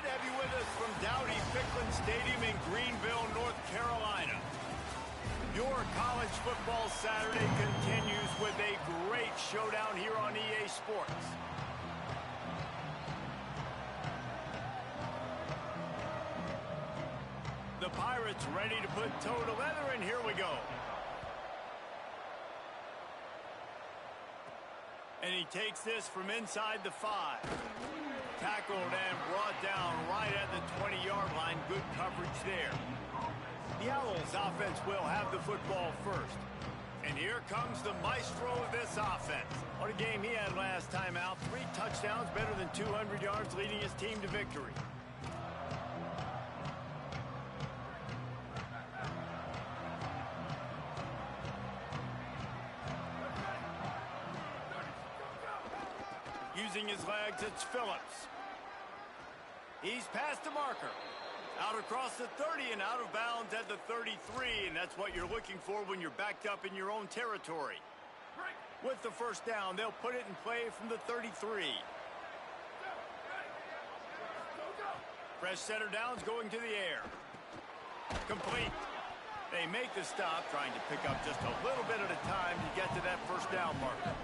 to have you with us from Dowdy-Ficklen Stadium in Greenville, North Carolina. Your college football Saturday continues with a great showdown here on EA Sports. The Pirates ready to put toe to leather, and here we go. And he takes this from inside the 5. Tackled and brought down right at the 20-yard line. Good coverage there. The Owls offense will have the football first. And here comes the maestro of this offense. What a game he had last time out. 3 touchdowns, better than 200 yards, leading his team to victory. Using his legs, it's Phillips. He's past the marker. Out across the 30 and out of bounds at the 33, and that's what you're looking for when you're backed up in your own territory. With the first down, they'll put it in play from the 33. Fresh setter downs going to the air. Complete. They make the stop, trying to pick up just a little bit at a time to get to that first down marker.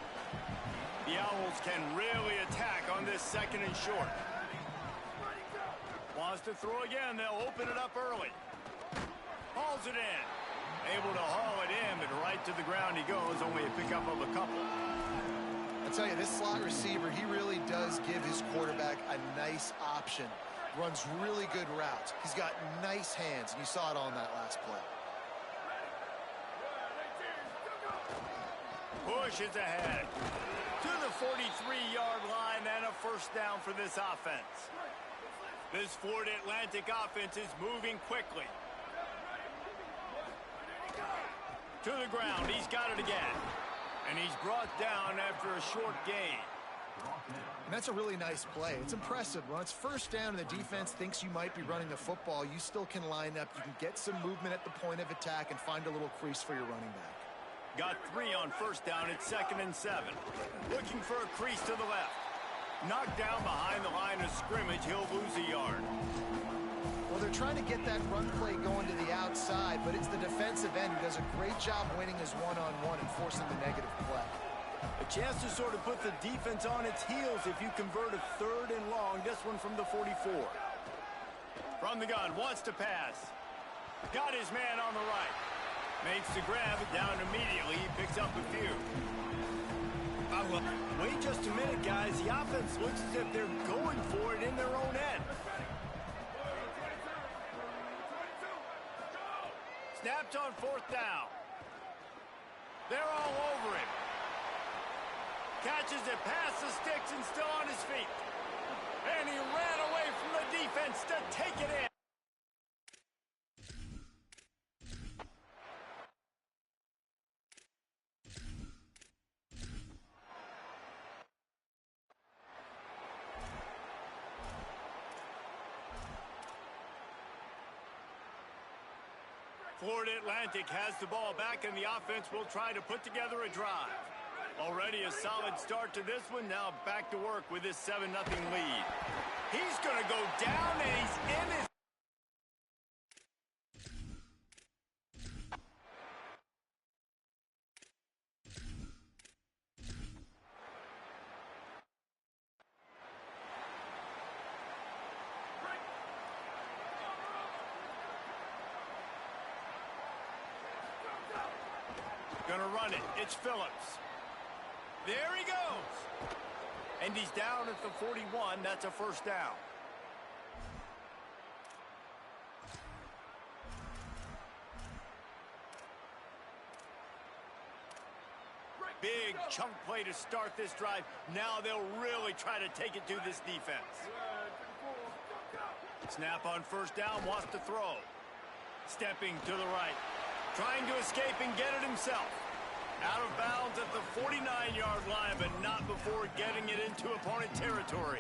The Owls can really attack on this second and short. Wants to throw again. They'll open it up early. Hauls it in. Able to haul it in, but right to the ground he goes. Only a pickup of a couple. I tell you, this slot receiver, he really does give his quarterback a nice option. Runs really good routes. He's got nice hands, and you saw it on that last play. Push is ahead. To the 43-yard line and a first down for this offense. This Florida Atlantic offense is moving quickly. To the ground, he's got it again. And he's brought down after a short gain. And that's a really nice play. It's impressive. When it's first down and the defense thinks you might be running the football, you still can line up. You can get some movement at the point of attack and find a little crease for your running back. Got 3 on first down at 2nd and 7. Looking for a crease to the left. Knocked down behind the line of scrimmage. He'll lose a yard. Well, they're trying to get that run play going to the outside, but it's the defensive end who does a great job winning his one-on-one and forcing the negative play. A chance to sort of put the defense on its heels if you convert a 3rd and long. This one from the 44. From the gun, wants to pass. Got his man on the right. Makes the grab, down immediately. He picks up a few. Wait just a minute, guys. The offense looks as if they're going for it in their own end. Snapped on 4th down. They're all over him. Catches it past the sticks and still on his feet. And he ran away from the defense to take it in. Florida Atlantic has the ball back, and the offense will try to put together a drive. Already a solid start to this one. Now back to work with this 7-0 lead. He's going to go down, and he's in his... Gonna run it. It's Phillips. There he goes. And he's down at the 41. That's a first down. Big chunk play to start this drive. Now they'll really try to take it to this defense. Snap on first down, wants to throw. Stepping to the right. Trying to escape and get it himself. Out of bounds at the 49-yard line, but not before getting it into opponent territory.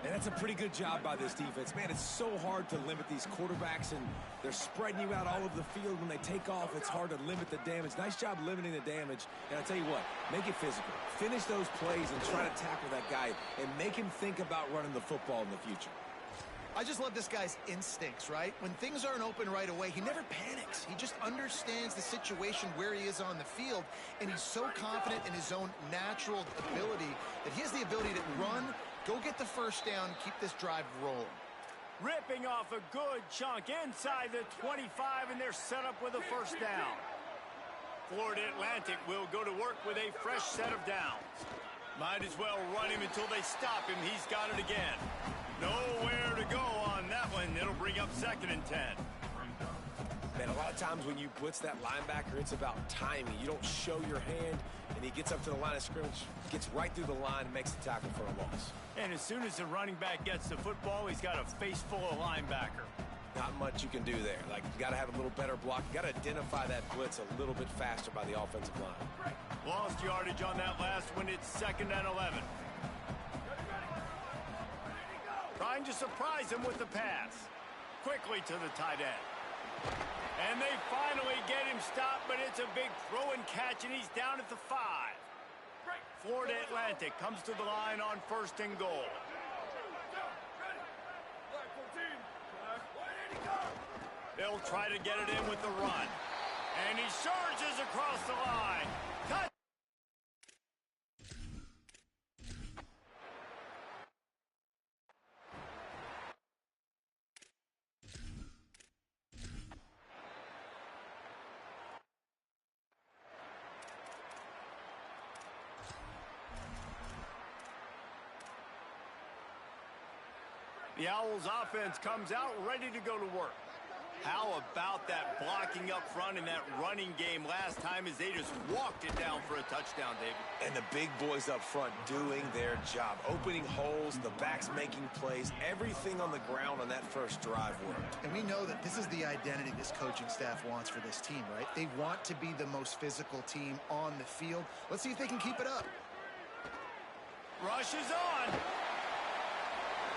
And that's a pretty good job by this defense. Man, it's so hard to limit these quarterbacks, and they're spreading you out all over the field. When they take off, it's hard to limit the damage. Nice job limiting the damage. And I'll tell you what, make it physical. Finish those plays and try to tackle that guy and make him think about running the football in the future. I just love this guy's instincts, right? When things aren't open right away, he never panics. He just understands the situation where he is on the field, and he's so confident in his own natural ability that he has the ability to run, go get the first down, keep this drive rolling. Ripping off a good chunk inside the 25, and they're set up with a first down. Florida Atlantic will go to work with a fresh set of downs. Might as well run him until they stop him. He's got it again. Nowhere to go on that one. It'll bring up 2nd and 10. Man, a lot of times when you blitz that linebacker, it's about timing. You don't show your hand, and he gets up to the line of scrimmage, gets right through the line, and makes the tackle for a loss. And as soon as the running back gets the football, he's got a face full of linebacker. Not much you can do there. Like, you got to have a little better block. You got to identify that blitz a little bit faster by the offensive line. Lost yardage on that last one. It's 2nd and 11. Trying to surprise him with the pass. Quickly to the tight end. And they finally get him stopped, but it's a big throw and catch, and he's down at the 5. Florida Atlantic comes to the line on 1st and goal. They'll try to get it in with the run. And he surges across the line. Touch. The Owls offense comes out ready to go to work. How about that blocking up front in that running game last time as they just walked it down for a touchdown, David? And the big boys up front doing their job. Opening holes, the backs making plays. Everything on the ground on that first drive worked. And we know that this is the identity this coaching staff wants for this team, right? They want to be the most physical team on the field. Let's see if they can keep it up. Rush is on.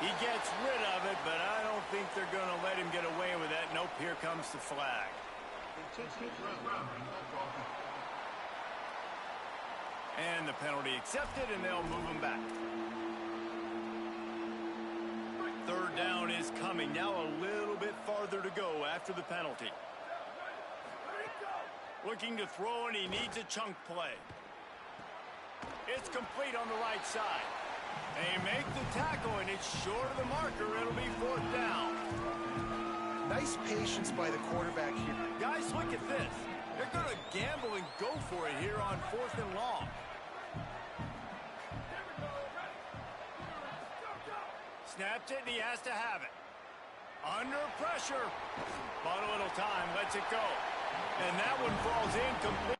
He gets rid of it, but I don't think they're going to let him get away with that. Nope, here comes the flag. And the penalty accepted, and they'll move him back. 3rd down is coming. Now a little bit farther to go after the penalty. Looking to throw, and he needs a chunk play. It's complete on the right side. They make the tackle, and it's short of the marker. It'll be 4th down. Nice patience by the quarterback here. Guys, look at this. They're going to gamble and go for it here on 4th and long. Snaps it, and he has to have it. Under pressure. But a little time. Lets it go. And that one falls incomplete.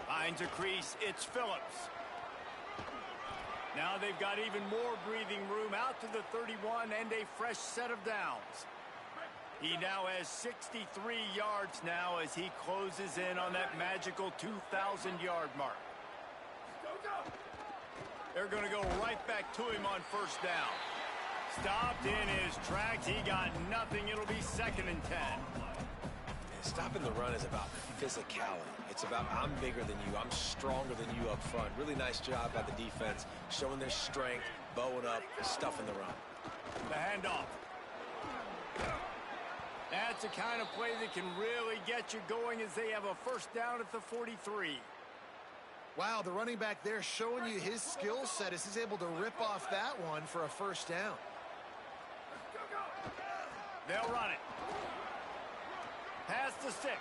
Finds a crease. It's Phillips. Now they've got even more breathing room out to the 31 and a fresh set of downs. He now has 63 yards now as he closes in on that magical 2,000-yard mark. They're going to go right back to him on 1st down. Stopped in his tracks. He got nothing. It'll be 2nd and 10. Stopping the run is about physicality. It's about I'm bigger than you. I'm stronger than you up front. Really nice job by the defense, showing their strength, bowing up, stuffing the run. The handoff. That's the kind of play that can really get you going as they have a 1st down at the 43. Wow, the running back there showing you his skill set as he's able to rip off that one for a 1st down. They'll run it. Past the 6.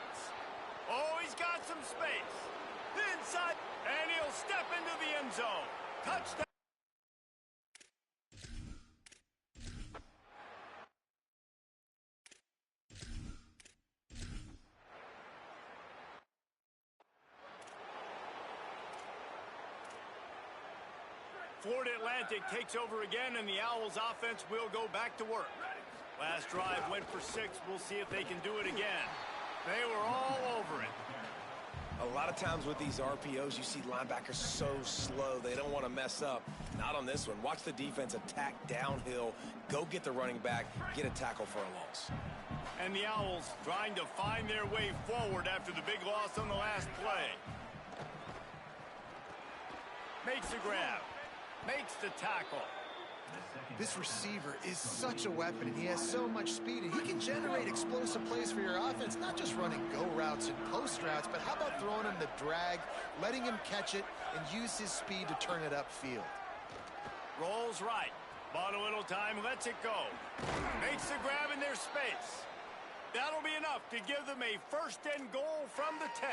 Oh, he's got some space. Inside, and he'll step into the end zone. Touchdown. Florida Atlantic takes over again, and the Owls offense will go back to work. Last drive went for 6. We'll see if they can do it again. They were all over it. A lot of times with these RPOs, you see linebackers so slow, they don't want to mess up. Not on this one. Watch the defense attack downhill, go get the running back, get a tackle for a loss. And the Owls trying to find their way forward after the big loss on the last play. Makes the grab. Makes the tackle. This receiver is such a weapon, and he has so much speed, and he can generate explosive plays for your offense, not just running go routes and post routes, but how about throwing him the drag, letting him catch it, and use his speed to turn it upfield. Rolls right. Bought a little time, lets it go. Makes the grab in their space. That'll be enough to give them a first and goal from the 10.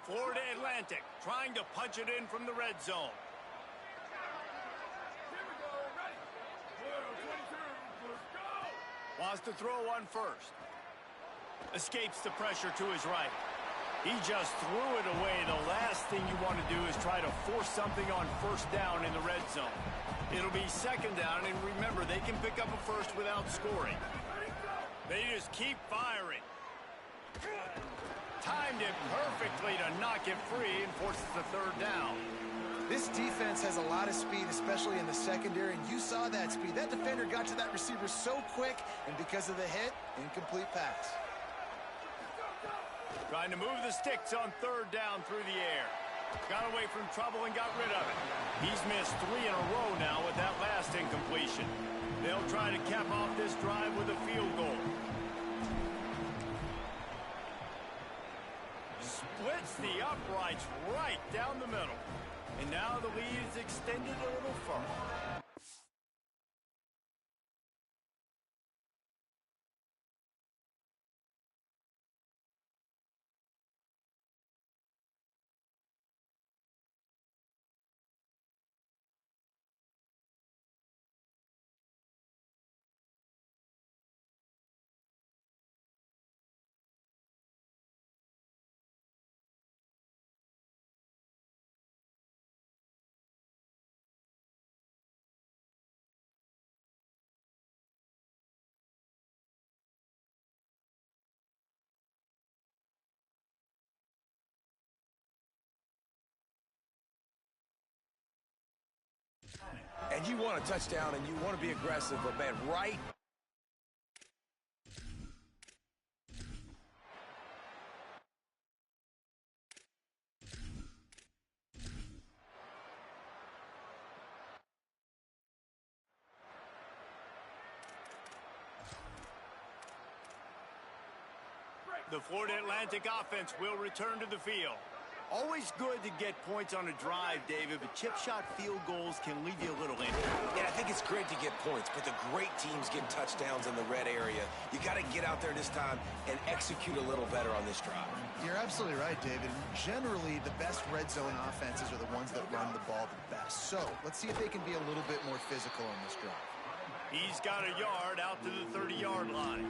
Florida Atlantic trying to punch it in from the red zone. Wants to throw one first. Escapes the pressure to his right. He just threw it away. The last thing you want to do is try to force something on first down in the red zone. It'll be second down, and remember, they can pick up a first without scoring. They just keep firing. Timed it perfectly to knock it free and forces the third down. This defense has a lot of speed, especially in the secondary, and you saw that speed. That defender got to that receiver so quick, and because of the hit, incomplete pass. Trying to move the sticks on third down through the air. Got away from trouble and got rid of it. He's missed 3 in a row now with that last incompletion. They'll try to cap off this drive with a field goal. Splits the uprights right down the middle. And now the lead is extended a little further. And you want a touchdown, and you want to be aggressive, but, man, right... The Florida Atlantic offense will return to the field. Always good to get points on a drive, David, but chip shot field goals can leave you a little in. Yeah, I think it's great to get points, but the great teams get touchdowns in the red area. You got to get out there this time and execute a little better on this drive. You're absolutely right, David. Generally, the best red zone offenses are the ones that run the ball the best. So let's see if they can be a little bit more physical on this drive. He's got a yard out to the 30-yard line.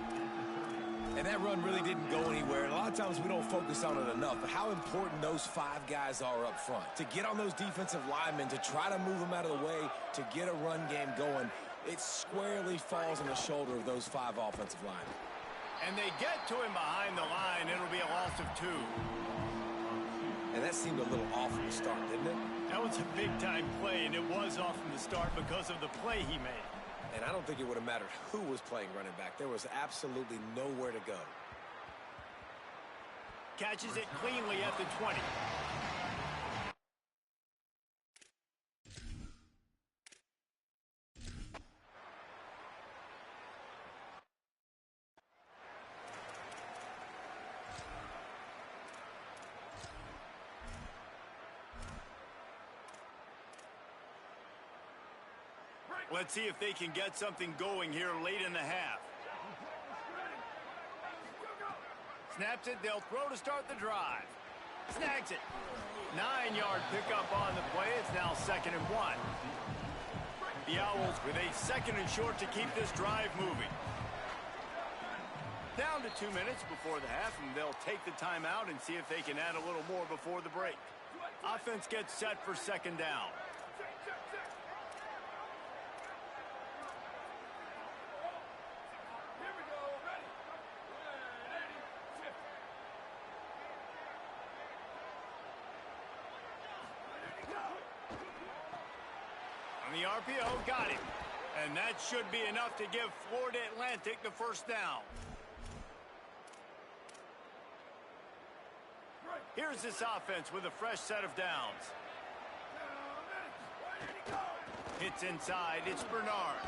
And that run really didn't go anywhere. And a lot of times we don't focus on it enough, but how important those 5 guys are up front. To get on those defensive linemen, to try to move them out of the way, to get a run game going, it squarely falls on the shoulder of those 5 offensive linemen. And they get to him behind the line. It'll be a loss of 2. And that seemed a little off from the start, didn't it? That was a big-time play, and it was off from the start because of the play he made. And I don't think it would have mattered who was playing running back. There was absolutely nowhere to go. Catches it cleanly at the 20. Let's see if they can get something going here late in the half. Snaps it, they'll throw to start the drive. Snags it. 9-yard pickup on the play. It's now 2nd and 1. The Owls with a 2nd and short to keep this drive moving. Down to 2 minutes before the half, and they'll take the timeout and see if they can add a little more before the break. Offense gets set for 2nd down. the RPO, got him. And that should be enough to give Florida Atlantic the first down. Here's this offense with a fresh set of downs. Hits inside, it's Bernard.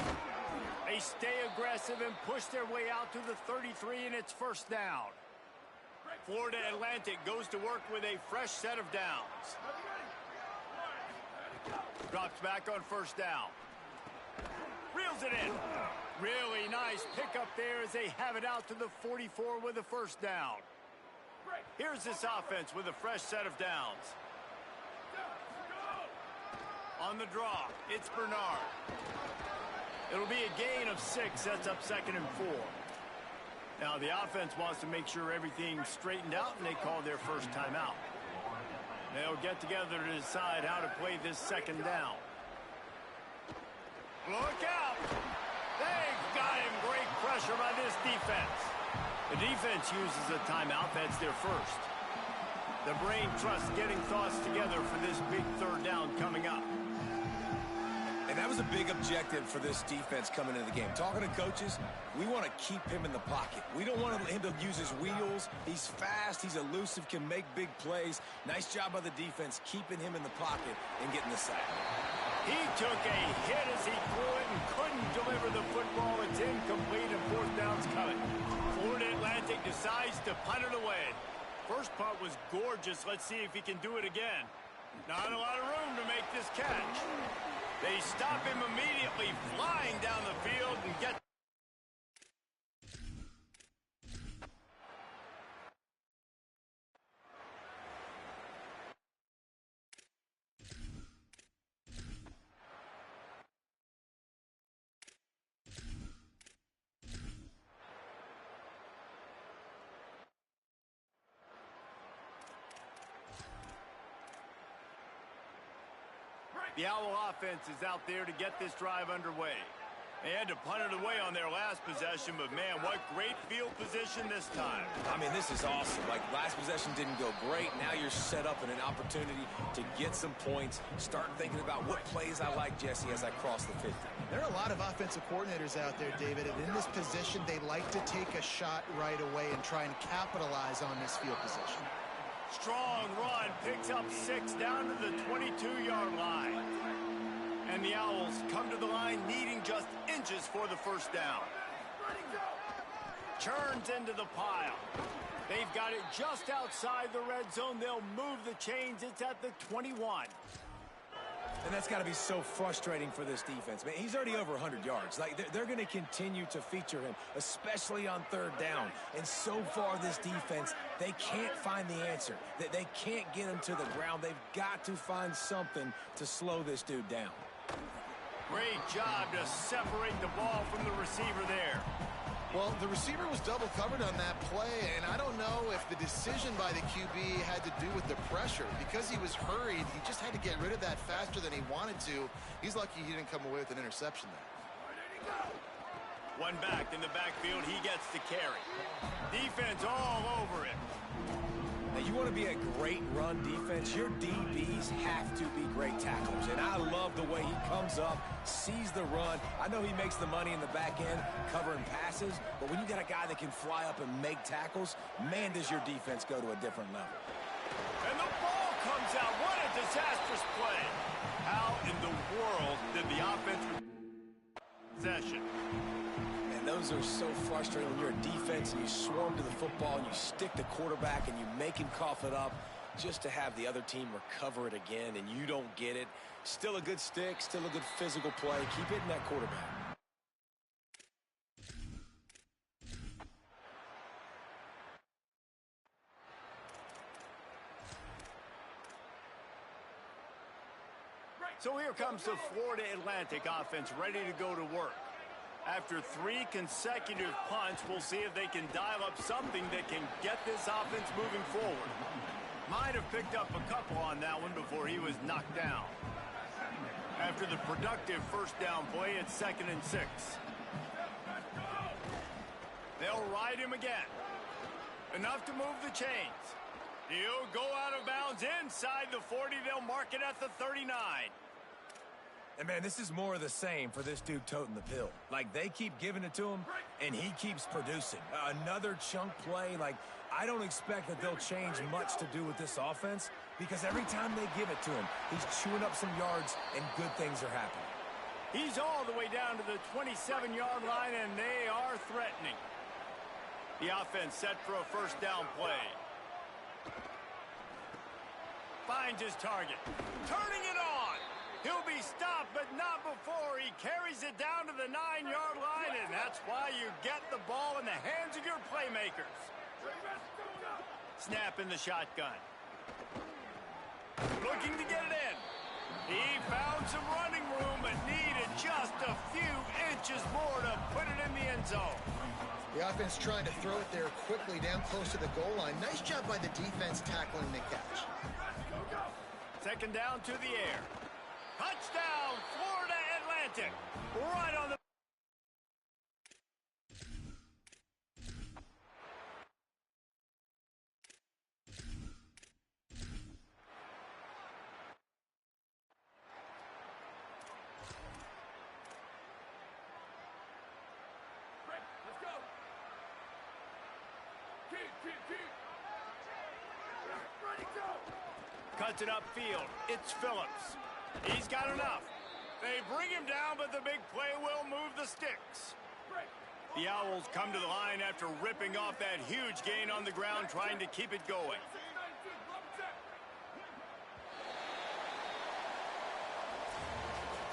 They stay aggressive and push their way out to the 33, and it's first down. Florida Atlantic goes to work with a fresh set of downs. Drops back on first down. Reels it in. Really nice pickup there as they have it out to the 44 with a first down. Here's this offense with a fresh set of downs. On the draw, it's Bernard. It'll be a gain of 6, sets up 2nd and 4. Now the offense wants to make sure everything's straightened out, and they call their first timeout. They'll get together to decide how to play this second down. Look out! They've got him. Great pressure by this defense. The defense uses a timeout. That's their first. The brain trust getting thoughts together for this big third down coming up. And that was a big objective for this defense coming into the game. Talking to coaches, we want to keep him in the pocket. We don't want him to use his wheels. He's fast, he's elusive, can make big plays. Nice job by the defense keeping him in the pocket and getting the sack. He took a hit as he threw it and couldn't deliver the football. It's incomplete and fourth down's coming. Florida Atlantic decides to punt it away. First punt was gorgeous. Let's see if he can do it again. Not a lot of room to make this catch. They stop him immediately, flying down the field and get... The Owl offense is out there to get this drive underway. They had to punt it away on their last possession, but man, what great field position this time. I mean, this is awesome. Like, last possession didn't go great. Now you're set up in an opportunity to get some points. Start thinking about what plays I like, Jesse, as I cross the 50. There are a lot of offensive coordinators out there, David, and in this position, they like to take a shot right away and try and capitalize on this field position. Strong run, picks up 6 down to the 22-yard line. And the Owls come to the line needing just inches for the first down. Churns into the pile. They've got it just outside the red zone. They'll move the chains. It's at the 21. And that's got to be so frustrating for this defense. Man, he's already over 100 yards. Like, they're going to continue to feature him, especially on third down. And so far, this defense, they can't find the answer. They can't get him to the ground. They've got to find something to slow this dude down. Great job to separate the ball from the receiver there. Well, the receiver was double covered on that play, and I don't know if the decision by the QB had to do with the pressure. Because he was hurried, he just had to get rid of that faster than he wanted to. He's lucky he didn't come away with an interception there. One back in the backfield, he gets the carry. Defense all over it. Now, you want to be a great run defense, your DBs have to be great tacklers. And I love the way he comes up, sees the run. I know he makes the money in the back end covering passes, but when you got a guy that can fly up and make tackles, man, does your defense go to a different level. And the ball comes out. What a disastrous play. How in the world did the offense possession? And those are so frustrating when you're a defense and you swarm to the football and you stick the quarterback and you make him cough it up just to have the other team recover it again and you don't get it. Still a good stick, still a good physical play. Keep hitting that quarterback. So here comes the Florida Atlantic offense ready to go to work. After 3 consecutive punts, we'll see if they can dial up something that can get this offense moving forward. Might have picked up a couple on that one before he was knocked down. After the productive first down play, it's 2nd and 6. They'll ride him again. Enough to move the chains. He'll go out of bounds inside the 40. They'll mark it at the 39. And, man, this is more of the same for this dude toting the pill. Like, they keep giving it to him, and he keeps producing. Another chunk play. Like, I don't expect that they'll change much to do with this offense because every time they give it to him, he's chewing up some yards, and good things are happening. He's all the way down to the 27-yard line, and they are threatening. The offense set for a first down play. Finds his target. Turning it on. He'll be stopped, but not before he carries it down to the 9-yard line, and that's why you get the ball in the hands of your playmakers. Snap in the shotgun. Looking to get it in. He found some running room, but needed just a few inches more to put it in the end zone. The offense trying to throw it there quickly down close to the goal line. Nice job by the defense tackling the catch. Second down to the air. Touchdown, Florida Atlantic. Right on the... Let's go. Keep. Ready, go. Cuts it upfield. It's Phillips. He's got enough. They bring him down, but the big play will move the sticks. The Owls come to the line after ripping off that huge gain on the ground, trying to keep it going.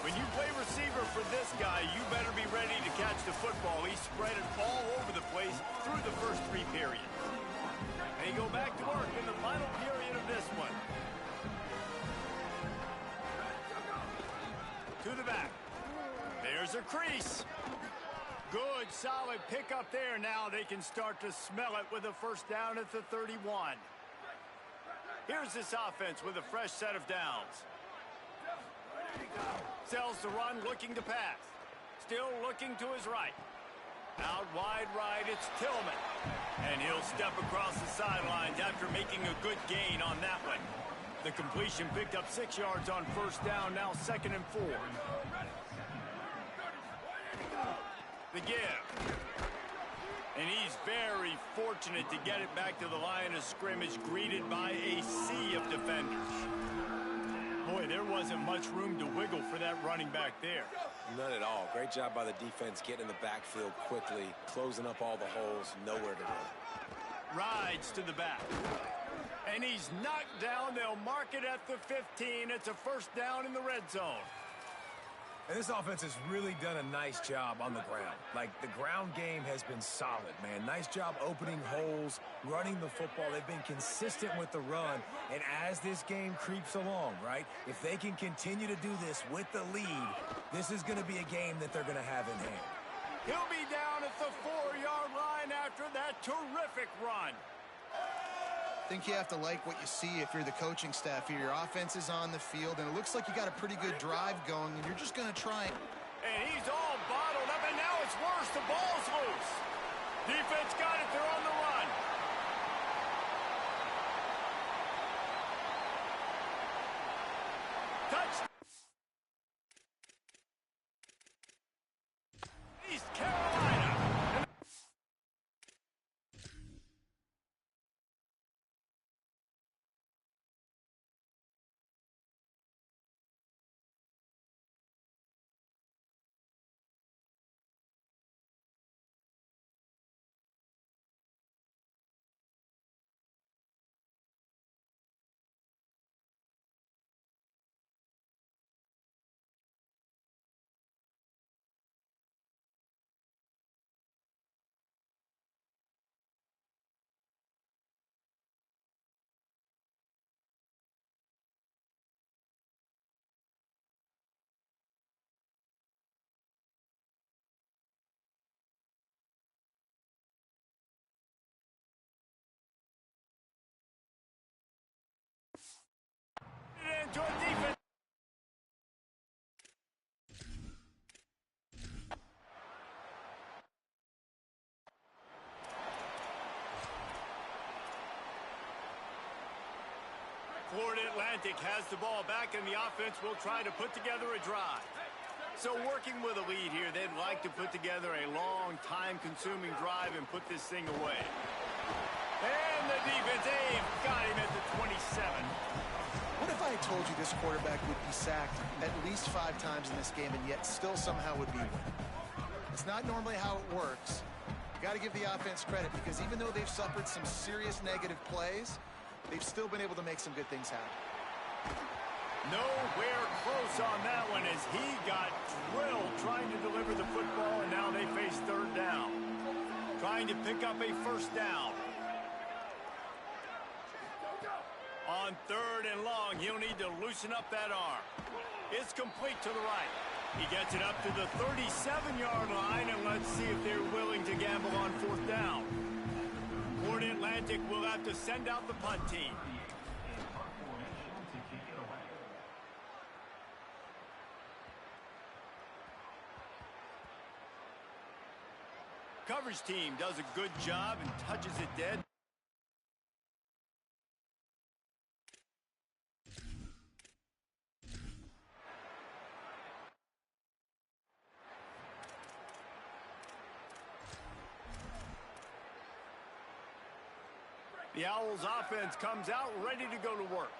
When you play receiver for this guy, you better be ready to catch the football. He spread it all over the place through the first 3 periods. They go back to work in the final period of this one. To the back. There's a crease. Good, solid pickup there. Now they can start to smell it with a first down at the 31. Here's this offense with a fresh set of downs. Sells the run, looking to pass. Still looking to his right. Out wide right, it's Tillman. And he'll step across the sidelines after making a good gain on that one. The completion picked up 6 yards on first down, now 2nd and 4. The give. And he's very fortunate to get it back to the line of scrimmage, greeted by a sea of defenders. Boy, there wasn't much room to wiggle for that running back there. None at all. Great job by the defense getting in the backfield quickly, closing up all the holes, nowhere to run. Rides to the back. And he's knocked down. They'll mark it at the 15. It's a first down in the red zone. And this offense has really done a nice job on the ground. Like, the ground game has been solid, man. Nice job opening holes, running the football. They've been consistent with the run. And as this game creeps along, right, if they can continue to do this with the lead, this is going to be a game that they're going to have in hand. He'll be down at the 4-yard line after that terrific run. I think you have to like what you see if you're the coaching staff here. Your offense is on the field, and it looks like you got a pretty good drive going, and you're just going to try. And he's all bottled up, and now it's worse. The ball's loose. Defense got it. They're on the run. Touch. East Carolina. Into a defense. Florida Atlantic has the ball back, and the offense will try to put together a drive. So working with a lead here, they'd like to put together a long, time-consuming drive and put this thing away. And the defense, they've got him at the 27. What if I had told you this quarterback would be sacked at least 5 times in this game and yet still somehow would be winning? It's not normally how it works. You got to give the offense credit because even though they've suffered some serious negative plays, they've still been able to make some good things happen. Nowhere close on that one as he got drilled trying to deliver the football, and now they face third down. Trying to pick up a first down. On third and long, he'll need to loosen up that arm. It's complete to the right. He gets it up to the 37-yard line, and let's see if they're willing to gamble on fourth down. Florida Atlantic will have to send out the punt team. Coverage team does a good job and touches it dead. The Owls offense comes out ready to go to work.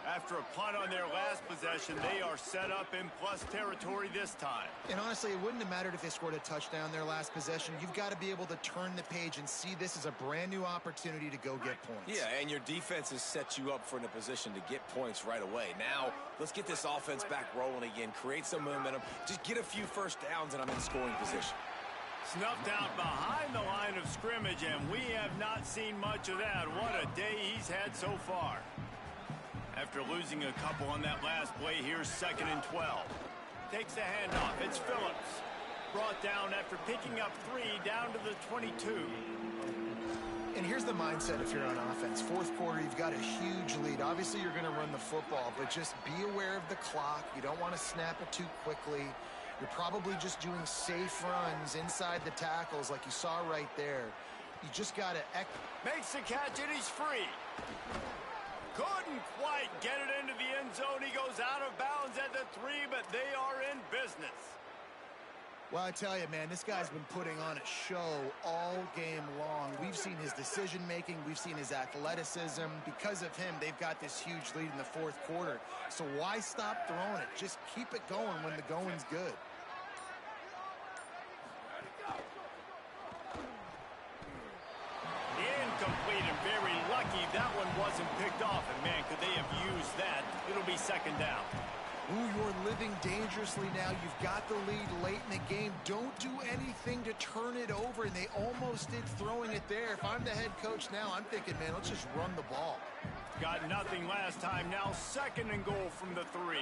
After a punt on their last possession, they are set up in plus territory this time. And honestly, it wouldn't have mattered if they scored a touchdown their last possession. You've got to be able to turn the page and see this as a brand new opportunity to go get points. Yeah, and your defense has set you up for in a position to get points right away. Now, let's get this offense back rolling again, create some momentum, just get a few first downs, and I'm in scoring position. Snuffed out behind the line of scrimmage, and we have not seen much of that. What a day he's had so far. After losing a couple on that last play, here's 2nd and 12. Takes the handoff. It's Phillips. Brought down after picking up 3 down to the 22. And here's the mindset if you're on offense. Fourth quarter, you've got a huge lead. Obviously, you're going to run the football, but just be aware of the clock. You don't want to snap it too quickly. You're probably just doing safe runs inside the tackles like you saw right there. You just got to... Makes the catch, and he's free. Couldn't quite get it into the end zone. He goes out of bounds at the 3, but they are in business. Well, I tell you, man, this guy's been putting on a show all game long. We've seen his decision-making. We've seen his athleticism. Because of him, they've got this huge lead in the fourth quarter. So why stop throwing it? Just keep it going when the going's good. Incomplete and very lucky that one wasn't picked off. And, man, could they have used that? It'll be 2nd down. Ooh, you're living dangerously now. You've got the lead late in the game. Don't do anything to turn it over, and they almost did throwing it there. If I'm the head coach now, I'm thinking, man, let's just run the ball. Got nothing last time. Now 2nd and goal from the 3.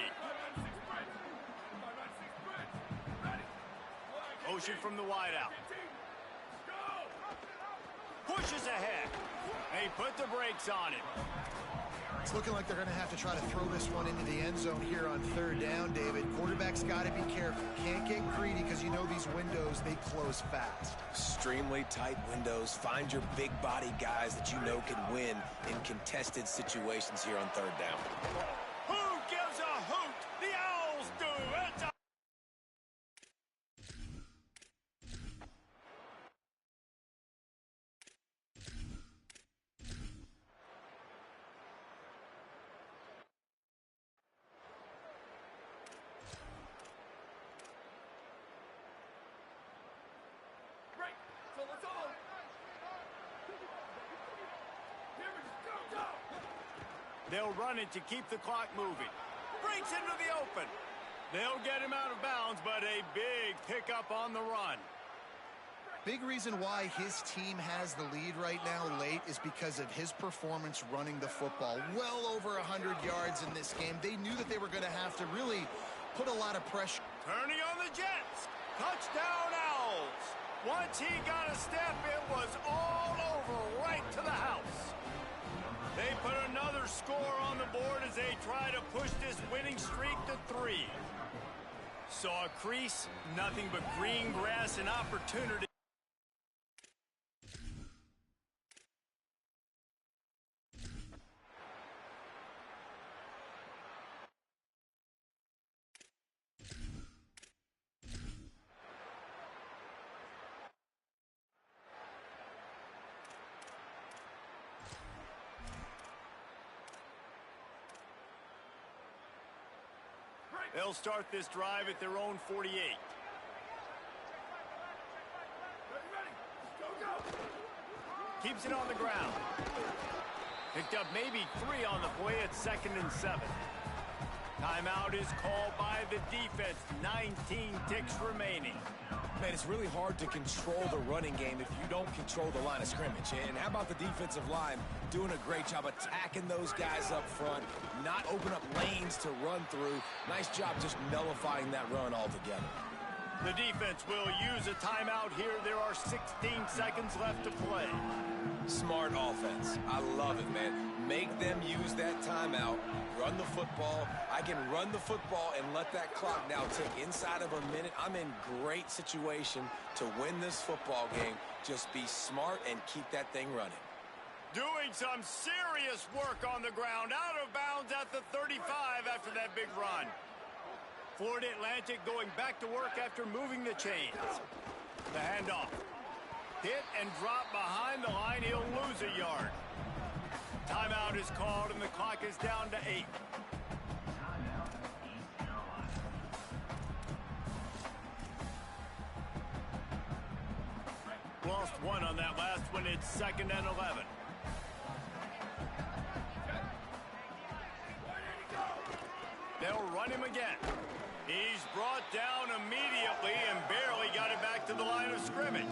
Motion from the wideout. Pushes ahead. They put the brakes on it. It's looking like they're going to have to try to throw this one into the end zone here on 3rd down, David. Quarterback's got to be careful. Can't get greedy because you know these windows, they close fast. Extremely tight windows. Find your big body guys that you know can win in contested situations here on 3rd down. Who gives a hoot? The Owls do. It's a They'll run it to keep the clock moving. Breaks into the open. They'll get him out of bounds, but a big pickup on the run. Big reason why his team has the lead right now late is because of his performance running the football. Well over 100 yards in this game. They knew that they were going to have to really put a lot of pressure. Turning on the Jets. Touchdown Owls. Once he got a step, it was all over right to the house. They put another score on the board as they try to push this winning streak to 3. Saw a crease, nothing but green grass and opportunity. They'll start this drive at their own 48. Ready, go, go. Keeps it on the ground. Picked up maybe 3 on the play at 2nd and 7. Timeout is called by the defense. 19 ticks remaining. Man, it's really hard to control the running game if you don't control the line of scrimmage. And how about the defensive line doing a great job attacking those guys up front, not open up lanes to run through. Nice job just nullifying that run altogether. The defense will use a timeout here. There are 16 seconds left to play. Smart offense. I love it, man. Make them use that timeout. Run the football. I can run the football and let that clock now tick inside of a minute. I'm in great situation to win this football game. Just be smart and keep that thing running. Doing some serious work on the ground. Out of bounds at the 35 after that big run. Florida Atlantic going back to work after moving the chains. The handoff. Hit and drop behind the line. He'll lose a yard. Timeout is called and the clock is down to 8. Lost 1 on that last one. It's 2nd and 11. They'll run him again. He's brought down immediately and barely got it back to the line of scrimmage.